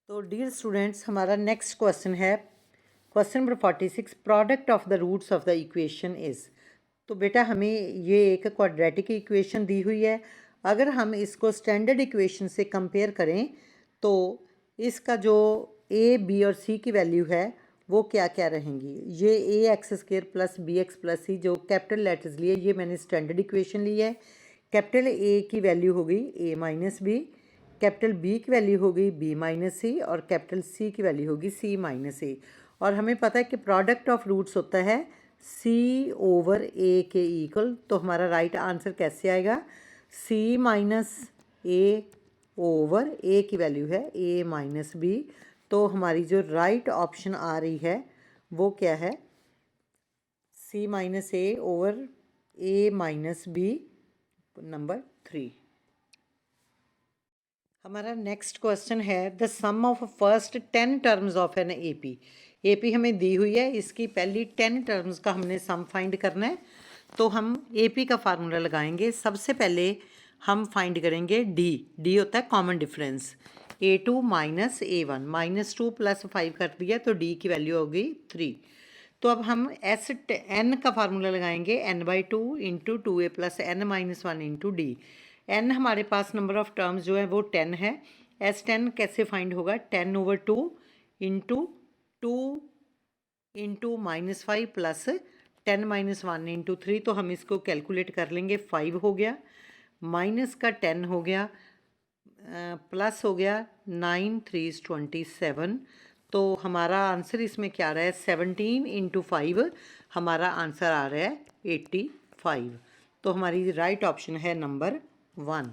तो dear students, हमारा next question है question number 46, product of the roots of the equation is. तो बेटा हमें ये एक क्वाड्रेटिक इक्वेशन दी हुई है। अगर हम इसको स्टैंडर्ड इक्वेशन से कंपेयर करें तो इसका जो ए बी और सी की वैल्यू है वो क्या क्या रहेंगी। ये A X square plus B X plus C जो कैपिटल लेटर्स लिए, ये मैंने स्टैंडर्ड इक्वेशन ली है। कैपिटल ए की वैल्यू होगी ए माइनस बी, कैपिटल बी की वैल्यू होगी बी माइनस सी और कैपिटल सी की वैल्यू होगी सी माइनस ए। और हमें पता है कि प्रोडक्ट ऑफ रूट्स होता है सी ओवर ए के इक्वल। तो हमारा राइट आंसर कैसे आएगा, सी माइनस ए ओवर ए की वैल्यू है ए माइनस बी। तो हमारी जो राइट ऑप्शन आ रही है वो क्या है, C minus A over A minus B, number 3। हमारा नेक्स्ट क्वेश्चन है the sum of first 10 terms of an AP. AP हमें दी हुई है, इसकी पहली 10 टर्म्स का हमने सम फाइंड करना है। तो हम एपी का फार्मूला लगाएंगे। सबसे पहले हम फाइंड करेंगे डी। डी होता है common difference, A2 minus A1, -2 + 5 कर दिया तो डी की वैल्यू होगी 3। तो अब हम एस एन का फार्मूला लगाएंगे n/2 × 2a + n-1 × d। n हमारे पास नंबर ऑफ टर्म्स जो है वो 10 है। S10 कैसे फाइंड होगा, 10/2 × 2 × -5 + 10-1 × 3। तो हम इसको कैलकुलेट कर लेंगे, 5 हो गया, माइनस का 10 हो गया, प्लस हो गया 9 3 27। तो हमारा आंसर इसमें क्या आ रहा है, 17 × 5 हमारा आंसर आ रहा है 85। तो हमारी राइट ऑप्शन है नंबर 1।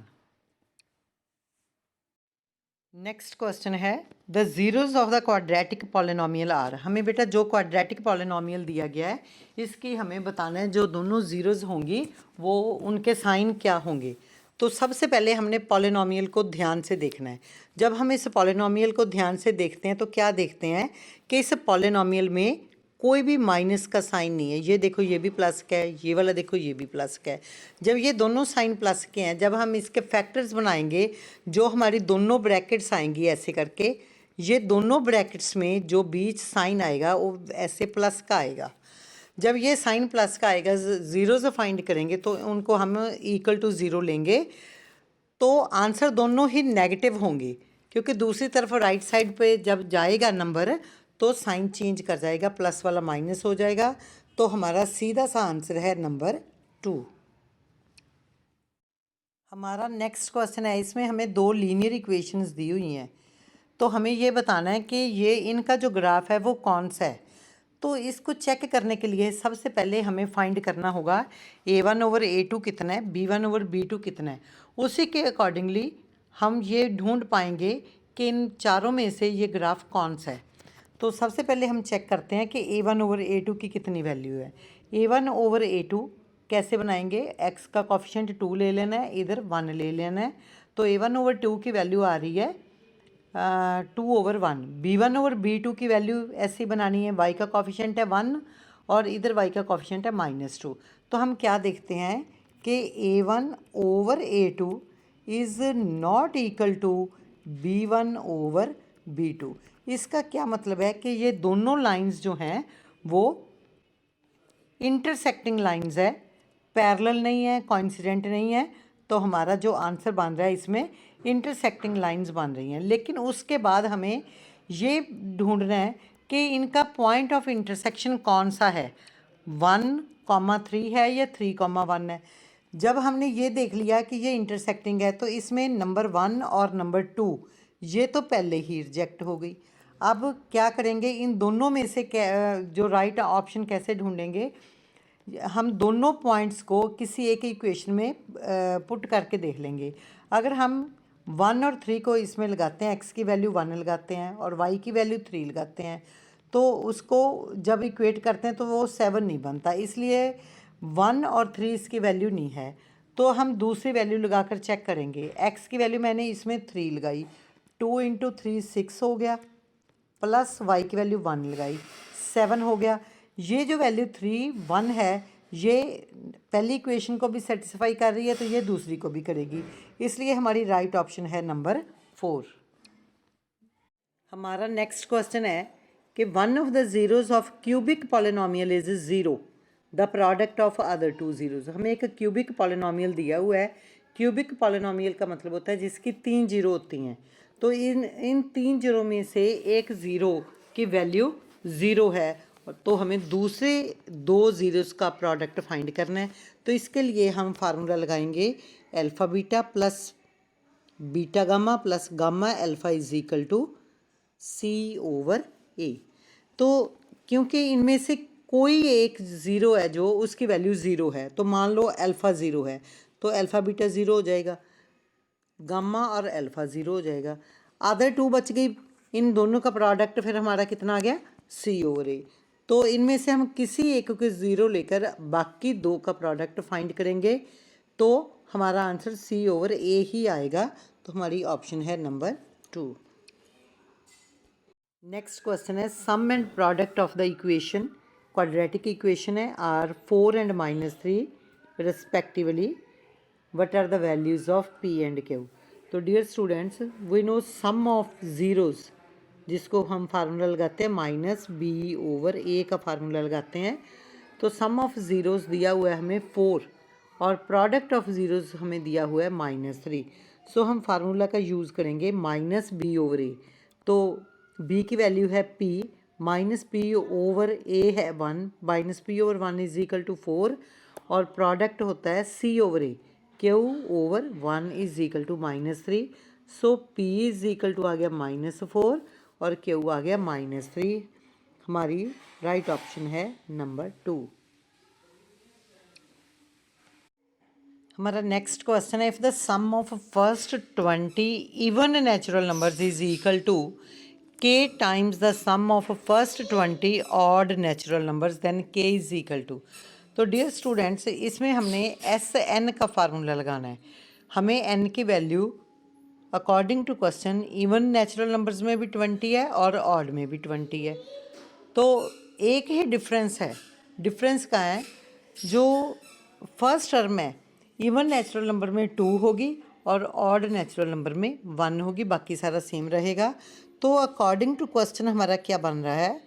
नेक्स्ट क्वेश्चन है the zeros of the quadratic polynomial are. हमें बेटा जो क्वाड्रेटिक पॉलिनोमियल दिया गया है इसकी हमें बताना है जो दोनों जीरोज होंगी वो उनके साइन क्या होंगे। तो सबसे पहले हमने पॉलिनोमियल को ध्यान से देखना है। जब हम इस पॉलिनोमियल को ध्यान से देखते हैं तो क्या देखते हैं कि इस पॉलिनोमियल में कोई भी माइनस का साइन नहीं है। ये देखो ये भी प्लस का है, ये वाला देखो ये भी प्लस का है। जब ये दोनों साइन प्लस के हैं, जब हम इसके फैक्टर्स बनाएंगे जो हमारी दोनों ब्रैकेट्स आएंगी ऐसे करके, ये दोनों ब्रैकेट्स में जो बीच साइन आएगा वो ऐसे प्लस का आएगा। जब ये साइन प्लस का आएगा, ज़ीरो से फाइंड करेंगे तो उनको हम इक्वल टू ज़ीरो लेंगे तो आंसर दोनों ही नेगेटिव होंगे, क्योंकि दूसरी तरफ राइट साइड पे जब जाएगा नंबर तो साइन चेंज कर जाएगा, प्लस वाला माइनस हो जाएगा। तो हमारा सीधा सा आंसर है नंबर 2। हमारा नेक्स्ट क्वेश्चन है, इसमें हमें 2 लीनियर इक्वेशंस दी हुई हैं। तो हमें ये बताना है कि ये इनका जो ग्राफ है वो कौन सा है। तो इसको चेक करने के लिए सबसे पहले हमें फाइंड करना होगा A1/A2 कितना है, B1/B2 कितना है। उसी के अकॉर्डिंगली हम ये ढूंढ पाएंगे कि इन चारों में से ये ग्राफ कौन सा है। तो सबसे पहले हम चेक करते हैं कि A1/A2 की कितनी वैल्यू है। A1/A2 कैसे बनाएंगे, x का कॉफिशेंट 2 ले लेना है, इधर 1 ले लेना है। तो A1/2 की वैल्यू आ रही है 2/1। B1/B2 की वैल्यू ऐसी बनानी है, y का कॉफिशेंट है 1 और इधर y का कॉफिशेंट है -2। तो हम क्या देखते हैं कि A1/A2 is not equal to B1/B2। इसका क्या मतलब है कि ये दोनों लाइंस जो हैं वो इंटरसेक्टिंग लाइंस है, पैरेलल नहीं है, कोइंसिडेंट नहीं है। तो हमारा जो आंसर बन रहा है इसमें इंटरसेक्टिंग लाइंस बन रही हैं। लेकिन उसके बाद हमें ये ढूंढना है कि इनका पॉइंट ऑफ इंटरसेक्शन कौन सा है, 1,3 है या 3,1 है। जब हमने ये देख लिया कि ये इंटरसेक्टिंग है तो इसमें नंबर 1 और नंबर 2 ये तो पहले ही रिजेक्ट हो गई। अब क्या करेंगे, इन दोनों में से जो राइट ऑप्शन कैसे ढूंढेंगे, हम दोनों पॉइंट्स को किसी एक इक्वेशन में पुट करके देख लेंगे। अगर हम 1 और 3 को इसमें लगाते हैं, x की वैल्यू 1 लगाते हैं और y की वैल्यू 3 लगाते हैं, तो उसको जब इक्वेट करते हैं तो वो 7 नहीं बनता, इसलिए 1 और 3 इसकी वैल्यू नहीं है। तो हम दूसरी वैल्यू लगाकर चेक करेंगे। x की वैल्यू मैंने इसमें 3 लगाई, 2 × 3 6 हो गया, प्लस y की वैल्यू 1 लगाई, 7 हो गया। ये जो वैल्यू 3 1 है ये पहली इक्वेशन को भी सेटिस्फाई कर रही है तो ये दूसरी को भी करेगी, इसलिए हमारी राइट ऑप्शन है नंबर 4। हमारा नेक्स्ट क्वेश्चन है कि one of the zeros of cubic polynomial is zero, the product of other two zeros. हमें एक क्यूबिक पॉलिनोमियल दिया हुआ है। क्यूबिक पॉलिनोमियल का मतलब होता है जिसकी 3 जीरो होती हैं। तो इन 3 जीरो में से एक ज़ीरो की वैल्यू ज़ीरो है, तो हमें दूसरे 2 ज़ीरोज़ का प्रोडक्ट फाइंड करना है। तो इसके लिए हम फार्मूला लगाएंगे alpha beta plus beta gamma plus gamma alpha is equal to C/A। तो क्योंकि इनमें से कोई एक ज़ीरो है जो उसकी वैल्यू ज़ीरो है, तो मान लो अल्फ़ा ज़ीरो है तो अल्फ़ा बीटा ज़ीरो हो जाएगा, गामा और अल्फ़ा ज़ीरो हो जाएगा। अदर टू बच गई, इन दोनों का प्रोडक्ट फिर हमारा कितना आ गया C/A। तो इनमें से हम किसी एक को ज़ीरो लेकर बाकी 2 का प्रोडक्ट फाइंड करेंगे तो हमारा आंसर C/A ही आएगा। तो हमारी ऑप्शन है नंबर 2। नेक्स्ट क्वेश्चन है sum and product of the equation, quadratic equation है, are 4 and -3 respectively, what are the values of P and Q। तो dear students, we know sum of zeros, जिसको हम formula लगाते हैं -B/A का formula लगाते हैं। तो सम ऑफ ज़ीरोज़ दिया हुआ है हमें 4 और प्रोडक्ट ऑफ ज़ीरोज़ हमें दिया हुआ है -3। सो हम फार्मूला का यूज़ करेंगे -B/A। तो B की वैल्यू है P, -P/A है 1, -P/1 इज इक्वल टू 4 और प्रोडक्ट होता है C/A, Q/1 is equal to -3। So P is equal to आ गया -4 और Q आ गया -3। हमारी राइट ऑप्शन है नंबर 2। हमारा नेक्स्ट क्वेश्चन है if the sum of first 20 even natural numbers is equal to K times the sum of first 20 odd natural numbers then K is equal to. तो dear students, इसमें हमने SN का formula लगाना है। हमें N की value according to question even natural numbers में भी 20 है और ऑड में भी 20 है। तो एक ही डिफरेंस है, डिफरेंस का है जो फर्स्ट टर्म है इवन नेचुरल नंबर में 2 होगी और ऑड नेचुरल नंबर में 1 होगी, बाकी सारा सेम रहेगा। तो अकॉर्डिंग टू क्वेश्चन हमारा क्या बन रहा है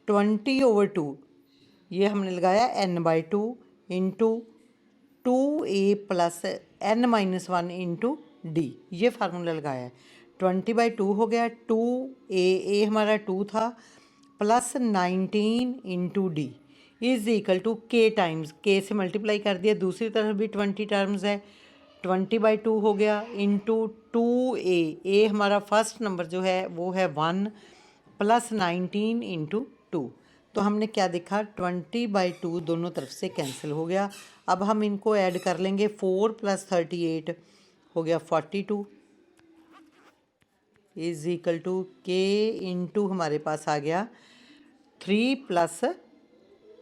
20/2, ये हमने लगाया n/2 into 2a plus n-1 into D, ये फार्मूला लगाया है। 20/2 हो गया, 2a हमारा 2 था प्लस 19 into D is equal to K times K से मल्टीप्लाई कर दिया, दूसरी तरफ भी 20 टर्म्स है, 20/2 हो गया इंटू 2a हमारा फर्स्ट नंबर जो है वो है 1 प्लस 19 इंटू 2। तो हमने क्या देखा 20/2 दोनों तरफ से कैंसिल हो गया। अब हम इनको ऐड कर लेंगे, 4 + 38 हो गया 42 is equal to K into हमारे पास आ गया 3 +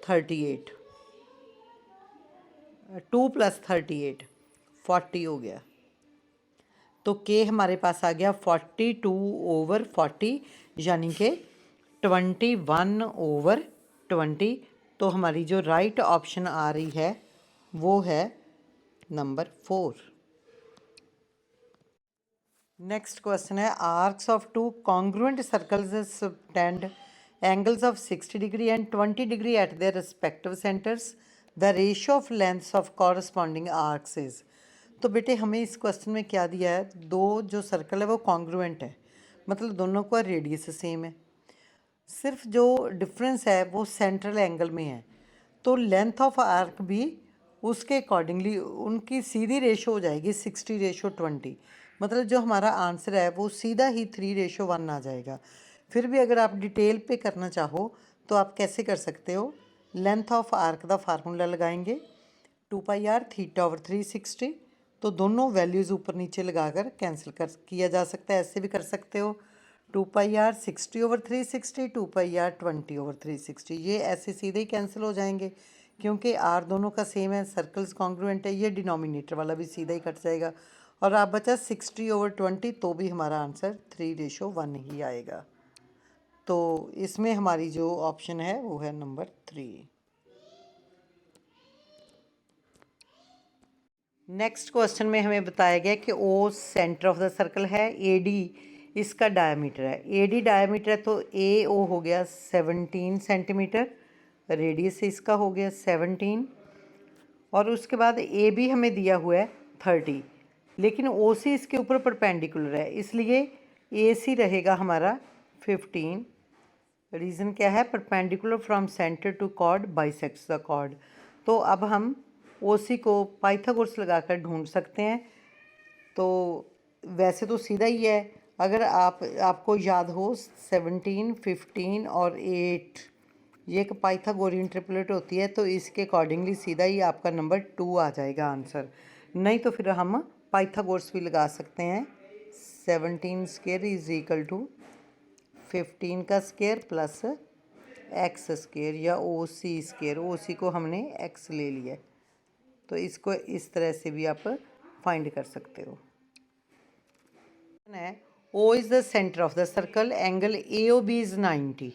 38, 2 + 38 40 हो गया। तो K हमारे पास आ गया 42/40 यानी कि 21/20। तो हमारी जो राइट ऑप्शन आ रही है वो है नंबर 4। नेक्स्ट क्वेश्चन है arcs of 2 congruent circles subtend angles of 60 degree and 20 degree at their respective centres, the ratio of lengths of corresponding arcs is. तो बेटे हमें इस क्वेश्चन में क्या दिया है, दो जो सर्कल है वो कॉन्ग्रुएंट है, मतलब दोनों का रेडियस सेम है, सिर्फ जो डिफरेंस है वो सेंट्रल एंगल में है। तो लेंथ ऑफ आर्क भी उसके अकॉर्डिंगली उनकी सीधी रेशो हो जाएगी 60/20, मतलब जो हमारा आंसर है वो सीधा ही 3/1 आ जाएगा। फिर भी अगर आप डिटेल पे करना चाहो तो आप कैसे कर सकते हो, लेंथ ऑफ आर्क का फार्मूला लगाएंगे 2πr θ/360। तो दोनों वैल्यूज़ ऊपर नीचे लगाकर कैंसिल कर किया जा सकता है, ऐसे भी कर सकते हो 2πr 60/360, 2πr 20/360, ये ऐसे सीधे ही कैंसिल हो जाएंगे क्योंकि आर दोनों का सेम है, सर्कल्स कॉन्ग्रुएंट है। ये डिनोमिनेटर वाला भी सीधा ही कट जाएगा और आप बचा 60/20, तो भी हमारा आंसर 3/1 ही आएगा। तो इसमें हमारी जो ऑप्शन है वो है नंबर 3। नेक्स्ट क्वेश्चन में हमें बताया गया कि ओ सेंटर ऑफ द सर्कल है, ए डी इसका डायमीटर है, AD डायमीटर है तो AO हो गया 17 सेंटीमीटर, रेडियस इसका हो गया 17, और उसके बाद AB हमें दिया हुआ है 30, लेकिन OC इसके ऊपर परपेंडिकुलर है, इसलिए AC रहेगा हमारा 15। रीज़न क्या है? Perpendicular from centre to chord bisects the chord. तो अब हम OC को पाइथागोरस लगाकर ढूंढ सकते हैं। तो वैसे तो सीधा ही है, अगर आपको याद हो 17, 15 और 8 ये एक पाइथागोरियन ट्रिपलेट होती है, तो इसके अकॉर्डिंगली सीधा ही आपका नंबर 2 आ जाएगा आंसर। नहीं तो फिर हम पाइथागोरस भी लगा सकते हैं। 17 स्क्वायर इज इक्वल टू 15 का स्क्वायर प्लस एक्स स्क्वायर या OC स्क्वायर, OC को हमने x ले लिया, तो इसको इस तरह से भी आप फाइंड कर सकते हो। O is the center of the circle, angle AOB is 90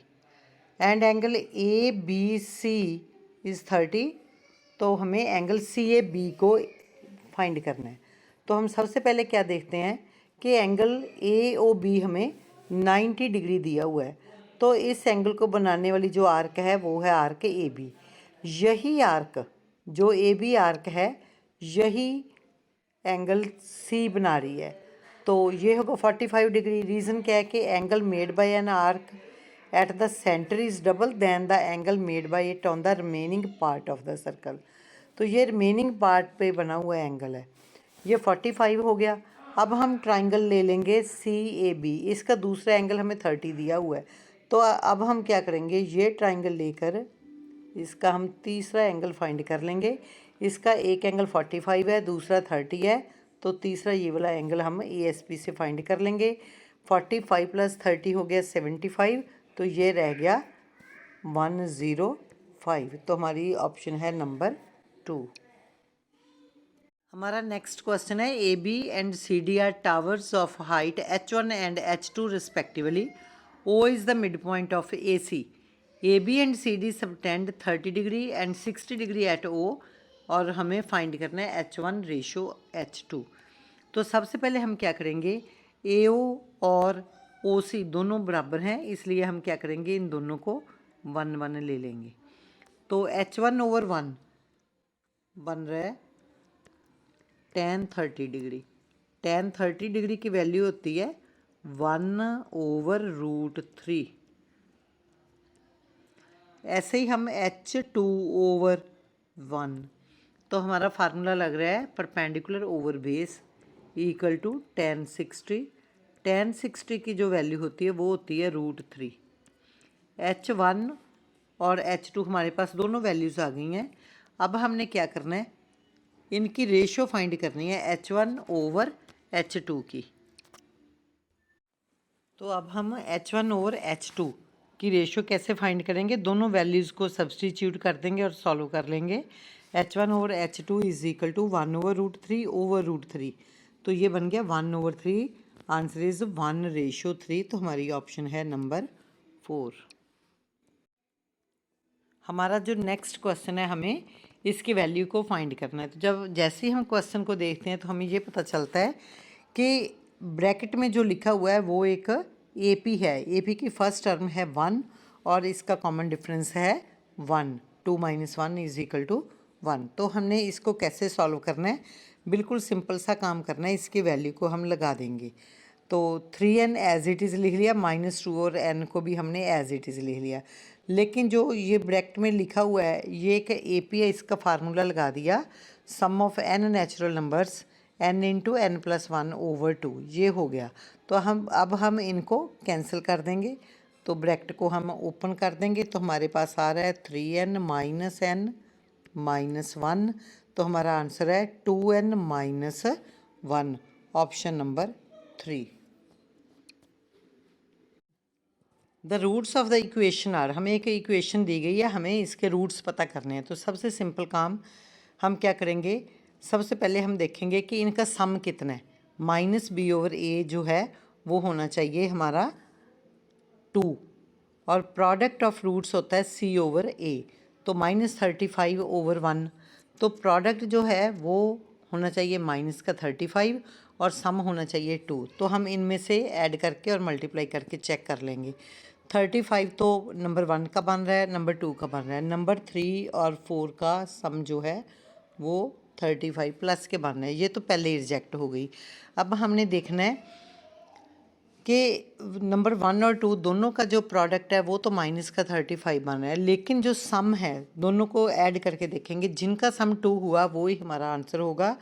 and angle ABC is 30, तो हमें एंगल CAB को फाइंड करना है। तो हम सबसे पहले क्या देखते हैं कि एंगल AOB हमें 90 डिग्री दिया हुआ है, तो इस एंगल को बनाने वाली जो आर्क है वो है आर्क AB। यही आर्क जो AB आर्क है यही एंगल C बना रही है, तो ये होगा 45 डिग्री। रीज़न क्या है कि angle made by an arc at the centre is double than the angle made by it on the remaining part of the circle. तो ये रिमेनिंग पार्ट पे बना हुआ एंगल है, ये 45 हो गया। अब हम ट्राइंगल ले लेंगे CAB, इसका दूसरा एंगल हमें 30 दिया हुआ है, तो अब हम क्या करेंगे, ये ट्राइंगल लेकर इसका हम तीसरा एंगल फाइंड कर लेंगे। इसका एक एंगल 45 है, दूसरा 30 है, तो तीसरा ये वाला एंगल हम ASB से फाइंड कर लेंगे। 45 प्लस 30 हो गया 75, तो ये रह गया 105, तो हमारी ऑप्शन है नंबर 2। हमारा नेक्स्ट क्वेश्चन है AB and CD are towers of height H1 and H2 respectively, O is the mid point of AC, AB and CD subtend 30 degree and 60 degree at O, और हमें find करना है H1 ratio H2। तो सबसे पहले हम क्या करेंगे, AO और OC दोनों बराबर हैं, इसलिए हम क्या करेंगे, इन दोनों को 1 1 ले लेंगे। तो H1/1 बन रहा है tan 30 डिग्री। tan 30 डिग्री की वैल्यू होती है 1/√3। ऐसे ही हम H2/1, तो हमारा फार्मूला लग रहा है perpendicular over base equal to tan 60। tan 60 की जो वैल्यू होती है वो होती है √3। H1 और H2 हमारे पास दोनों वैल्यूज़ आ गई हैं। अब हमने क्या करना है, इनकी रेशो फाइंड करनी है H1/H2 की। तो अब हम H1/H2 की रेशो कैसे फाइंड करेंगे, दोनों वैल्यूज़ को सब्सटीट्यूट कर देंगे और सॉल्व कर लेंगे। H1/H2 इज इक्वल टू 1/√3/√3, तो ये बन गया 1/3। आंसर इज़ 1:3, तो हमारी ऑप्शन है नंबर 4। हमारा जो नेक्स्ट क्वेश्चन है, हमें इसकी वैल्यू को फाइंड करना है। तो जैसे ही हम क्वेश्चन को देखते हैं तो हमें ये पता चलता है कि ब्रैकेट में जो लिखा हुआ है वो एक AP है। AP की फर्स्ट टर्म है 1 और इसका कॉमन डिफरेंस है 1। 2 - 1 इज इक्वल टू 1। तो हमने इसको कैसे सॉल्व करना है, बिल्कुल सिंपल सा काम करना है, इसकी वैल्यू को हम लगा देंगे। तो 3n एज इट इज़ लिख लिया, -2 और n को भी हमने एज इट इज़ लिख लिया। लेकिन जो ये ब्रैकेट में लिखा हुआ है ये एक AP है, इसका फार्मूला लगा दिया, sum of n natural numbers n into n+1/2, ये हो गया। तो अब हम इनको कैंसिल कर देंगे, तो ब्रैकेट को हम ओपन कर देंगे, तो हमारे पास आ रहा है 3n - n - 1, तो हमारा आंसर है 2n - 1, option number 3। The roots of the equation are, हमें एक इक्वेशन दी गई है, हमें इसके रूट्स पता करने हैं। तो सबसे सिंपल काम हम क्या करेंगे, सबसे पहले हम देखेंगे कि इनका सम कितना है। -b/a जो है वो होना चाहिए हमारा 2, और प्रोडक्ट ऑफ रूट्स होता है c/a, तो -35/1, तो प्रोडक्ट जो है वो होना चाहिए माइनस का 35 और सम होना चाहिए 2। तो हम इनमें से ऐड करके और मल्टीप्लाई करके चेक कर लेंगे। 35 तो नंबर 1 का बन रहा है, नंबर 2 का बन रहा है, नंबर 3 और 4 का सम जो है वो 35 प्लस के बन रहे हैं। ये तो पहले ही रिजेक्ट हो गई। अब हमने देखना है कि नंबर 1 और 2 दोनों का जो प्रोडक्ट है वो तो माइनस का 35 बन रहा है, लेकिन जो सम है दोनों को ऐड करके देखेंगे, जिनका सम 2 हुआ वो ही हमारा आंसर होगा।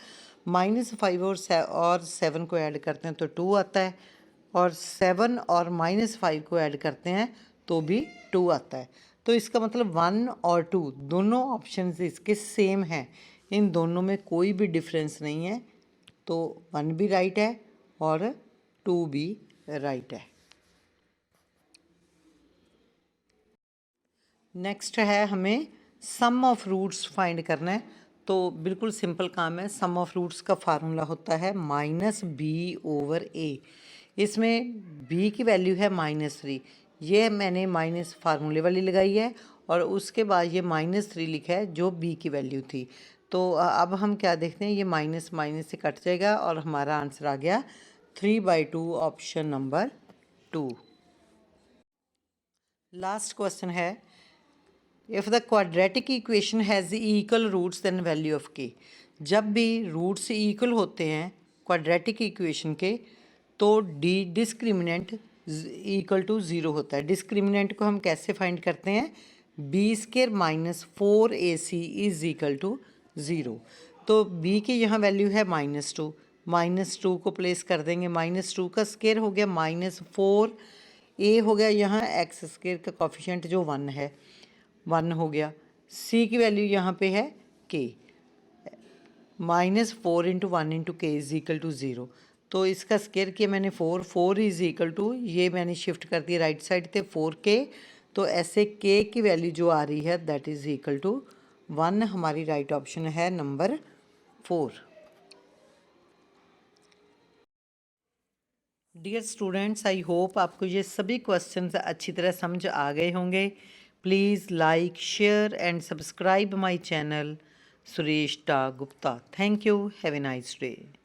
-5 और 7 को ऐड करते हैं तो 2 आता है, और 7 और -5 को ऐड करते हैं तो भी 2 आता है। तो इसका मतलब 1 और 2 दोनों ऑप्शन इसके सेम हैं, इन दोनों में कोई भी डिफरेंस नहीं है। तो 1 भी राइट है और 2 भी राइट है। नेक्स्ट है हमें सम ऑफ रूट्स फाइंड करना है। तो बिल्कुल सिंपल काम है। सम ऑफ रूट्स का फार्मूला होता है -b/a। इसमें b की वैल्यू है -3, ये मैंने माइनस फार्मूले वाली लगाई है, और उसके बाद ये -3 लिखा है जो b की वैल्यू थी। तो अब हम क्या देखते हैं, ये माइनस माइनस से कट जाएगा और हमारा आंसर आ गया 3/2, ऑप्शन नंबर 2। लास्ट क्वेश्चन है, if the quadratic equation has equal roots then value of k। जब भी रूट्स इक्वल होते हैं क्वाड्रेटिक इक्वेशन के तो डिस्क्रिमिनेंट इक्वल टू 0 होता है। डिस्क्रिमिनेंट को हम कैसे फाइंड करते हैं, b² - 4ac is equal to 0। तो b की यहाँ वैल्यू है -2, -2 को प्लेस कर देंगे, -2 का स्क्वायर हो गया -4, a हो गया यहाँ x² का कोफिशिएंट जो 1 है, 1 हो गया। c की वैल्यू यहाँ पे है k, -4 × 1 × k is equal to 0। तो इसका स्क्वायर किया मैंने 4 इज इक्वल टू, ये मैंने शिफ्ट कर दिया राइट साइड पे 4k। तो ऐसे k की वैल्यू जो आ रही है दैट इज इक्वल टू 1। हमारी राइट ऑप्शन है number 4। Dear students, I hope आपको ये सभी क्वेश्चंस अच्छी तरह समझ आ गए होंगे। Please like, share and subscribe my channel Suresh टा Gupta. Thank you. Have a nice day.